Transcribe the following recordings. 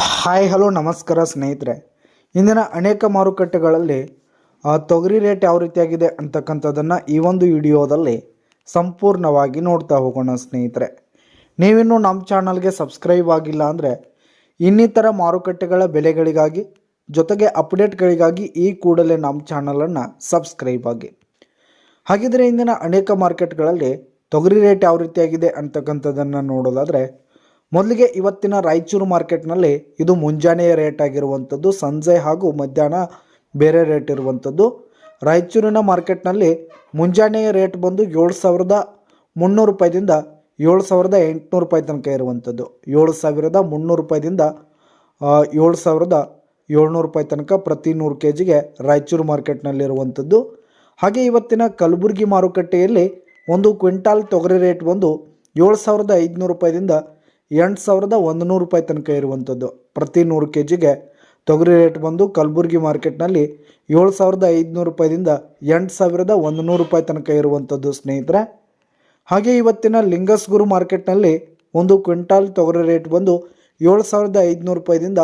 Hi hello ನಮಸ್ಕಾರ ಸ್ನೇಹಿತರೆ. ಇಂದಿನ ಅನೇಕ ಮಾರುಕಟ್ಟೆಗಳಲ್ಲಿ ತೊಗರಿ ರೇಟ್ ಯಾವ ರೀತಿಯಾಗಿದೆ ಅಂತಕ್ಕಂಥದ್ದನ್ನು ಈ ಒಂದು ವಿಡಿಯೋದಲ್ಲಿ ಸಂಪೂರ್ಣವಾಗಿ ನೋಡ್ತಾ ಹೋಗೋಣ ಸ್ನೇಹಿತರೆ. ನೀವಿನ್ನೂ ನಮ್ಮ ಚಾನಲ್ಗೆ ಸಬ್ಸ್ಕ್ರೈಬ್ ಆಗಿಲ್ಲ ಅಂದರೆ ಇನ್ನಿತರ ಮಾರುಕಟ್ಟೆಗಳ ಬೆಲೆಗಳಿಗಾಗಿ ಜೊತೆಗೆ ಅಪ್ಡೇಟ್ಗಳಿಗಾಗಿ ಈ ಕೂಡಲೇ ನಮ್ಮ ಚಾನಲನ್ನು ಸಬ್ಸ್ಕ್ರೈಬ್ ಆಗಿ. ಹಾಗಿದ್ರೆ ಇಂದಿನ ಅನೇಕ ಮಾರ್ಕೆಟ್ಗಳಲ್ಲಿ ತೊಗರಿ ರೇಟ್ ಯಾವ ರೀತಿಯಾಗಿದೆ ಅಂತಕ್ಕಂಥದ್ದನ್ನು ನೋಡೋದಾದರೆ, ಮೊದಲಿಗೆ ಇವತ್ತಿನ ರಾಯಚೂರು ಮಾರ್ಕೆಟ್ನಲ್ಲಿ ಇದು ಮುಂಜಾನೆಯ ರೇಟ್ ಆಗಿರುವಂಥದ್ದು, ಸಂಜೆ ಹಾಗೂ ಮಧ್ಯಾಹ್ನ ಬೇರೆ ರೇಟ್ ಇರುವಂಥದ್ದು. ರಾಯಚೂರಿನ ಮಾರ್ಕೆಟ್ನಲ್ಲಿ ಮುಂಜಾನೆಯ ರೇಟ್ ಬಂದು 7,300 ರೂಪಾಯಿದಿಂದ 7,800 ರೂಪಾಯಿ ತನಕ ಇರುವಂಥದ್ದು. 7,300 ರೂಪಾಯಿದಿಂದ 7,700 ರೂಪಾಯಿ ತನಕ ಪ್ರತಿ 100 kgಗೆ ರಾಯಚೂರು ಮಾರ್ಕೆಟ್ನಲ್ಲಿರುವಂಥದ್ದು. ಹಾಗೆ ಇವತ್ತಿನ ಕಲಬುರಗಿ ಮಾರುಕಟ್ಟೆಯಲ್ಲಿ ಒಂದು ಕ್ವಿಂಟಾಲ್ ತೊಗರಿ ರೇಟ್ ಬಂದು 7,500 ರೂಪಾಯಿದಿಂದ 8,100 ರೂಪಾಯಿ ತನಕ ಇರುವಂಥದ್ದು. ಪ್ರತಿ 100 kgಗೆ ತೊಗರಿ ರೇಟ್ ಬಂದು ಕಲಬುರಗಿ ಮಾರ್ಕೆಟ್ನಲ್ಲಿ 7,500 ರೂಪಾಯಿದಿಂದ 8,100 ರೂಪಾಯಿ ತನಕ ಇರುವಂಥದ್ದು ಸ್ನೇಹಿತರೆ. ಹಾಗೆ ಇವತ್ತಿನ ಲಿಂಗಸ್ಗೂರು ಮಾರ್ಕೆಟ್ನಲ್ಲಿ ಒಂದು ಕ್ವಿಂಟಾಲ್ ತೊಗರಿ ರೇಟ್ ಬಂದು 7,500 ರೂಪಾಯಿದಿಂದ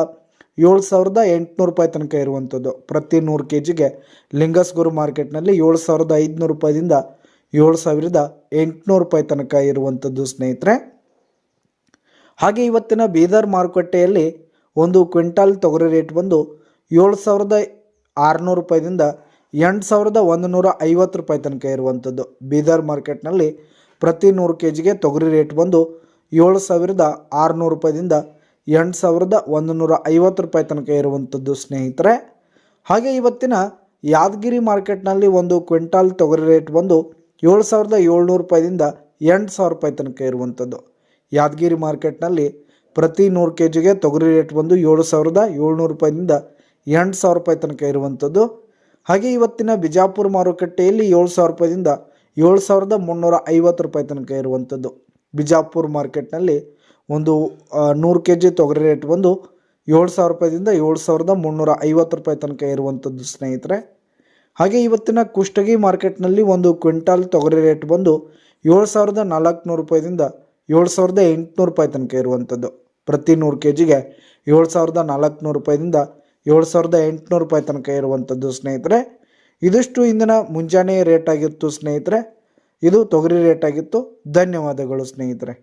7,800 ರೂಪಾಯಿ ತನಕ ಇರುವಂಥದ್ದು. ಪ್ರತಿ 100 kgಗೆ ಲಿಂಗಸ್ಗೂರು ಮಾರ್ಕೆಟ್ನಲ್ಲಿ 7,500 ರೂಪಾಯಿದಿಂದ 7,800 ರೂಪಾಯಿ ತನಕ ಇರುವಂಥದ್ದು ಸ್ನೇಹಿತರೆ. ಹಾಗೆ ಇವತ್ತಿನ ಬೀದರ್ ಮಾರುಕಟ್ಟೆಯಲ್ಲಿ ಒಂದು ಕ್ವಿಂಟಾಲ್ ತೊಗರಿ ರೇಟ್ ಬಂದು 7,600 ರೂಪಾಯಿದಿಂದ 8,150 ರೂಪಾಯಿ ತನಕ ಇರುವಂಥದ್ದು. ಬೀದರ್ ಮಾರ್ಕೆಟ್ನಲ್ಲಿ ಪ್ರತಿ 100 kgಗೆ ತೊಗರಿ ರೇಟ್ ಬಂದು 7,600 ರೂಪಾಯಿದಿಂದ 8,150 ರೂಪಾಯಿ ತನಕ ಇರುವಂಥದ್ದು ಸ್ನೇಹಿತರೆ. ಹಾಗೆ ಇವತ್ತಿನ ಯಾದಗಿರಿ ಮಾರ್ಕೆಟ್ನಲ್ಲಿ ಒಂದು ಕ್ವಿಂಟಾಲ್ ತೊಗರಿ ರೇಟ್ ಬಂದು 7,700 ರೂಪಾಯಿದಿಂದ 8,000 ರೂಪಾಯಿ ತನಕ ಇರುವಂಥದ್ದು. ಯಾದಗಿರಿ ಮಾರ್ಕೆಟ್ನಲ್ಲಿ ಪ್ರತಿ 100 kgಗೆ ತೊಗರಿ ರೇಟ್ ಬಂದು 7,700 ರೂಪಾಯಿದಿಂದ 8,000 ರೂಪಾಯಿ ತನಕ ಇರುವಂಥದ್ದು. ಹಾಗೆ ಇವತ್ತಿನ ಬಿಜಾಪುರ ಮಾರುಕಟ್ಟೆಯಲ್ಲಿ 7,000 ರೂಪಾಯಿದಿಂದ 7,350 ರೂಪಾಯಿ ತನಕ ಇರುವಂಥದ್ದು. ಬಿಜಾಪುರ ಮಾರ್ಕೆಟ್ನಲ್ಲಿ ಒಂದು 100 kg ತೊಗರಿ ರೇಟ್ ಬಂದು 7,000 ರೂಪಾಯಿದಿಂದ 7,350 ರೂಪಾಯಿ ತನಕ ಇರುವಂಥದ್ದು ಸ್ನೇಹಿತರೆ. ಹಾಗೆ ಇವತ್ತಿನ ಕುಷ್ಟಗಿ ಮಾರ್ಕೆಟ್ನಲ್ಲಿ ಒಂದು ಕ್ವಿಂಟಾಲ್ ತೊಗರಿ ರೇಟ್ ಬಂದು 7,400 ರೂಪಾಯಿದಿಂದ 7,800 ರೂಪಾಯಿ ತನಕ ಇರುವಂಥದ್ದು. ಪ್ರತಿ 100 kgಗೆ 7,400 ರೂಪಾಯಿದಿಂದ 7,800 ರೂಪಾಯಿ ತನಕ ಇರುವಂಥದ್ದು ಸ್ನೇಹಿತರೆ. ಇದಿಷ್ಟು ಇಂದಿನ ಮುಂಜಾನೆಯ ರೇಟ್ ಆಗಿತ್ತು ಸ್ನೇಹಿತರೆ. ಇದು ತೊಗರಿ ರೇಟ್ ಆಗಿತ್ತು. ಧನ್ಯವಾದಗಳು ಸ್ನೇಹಿತರೆ.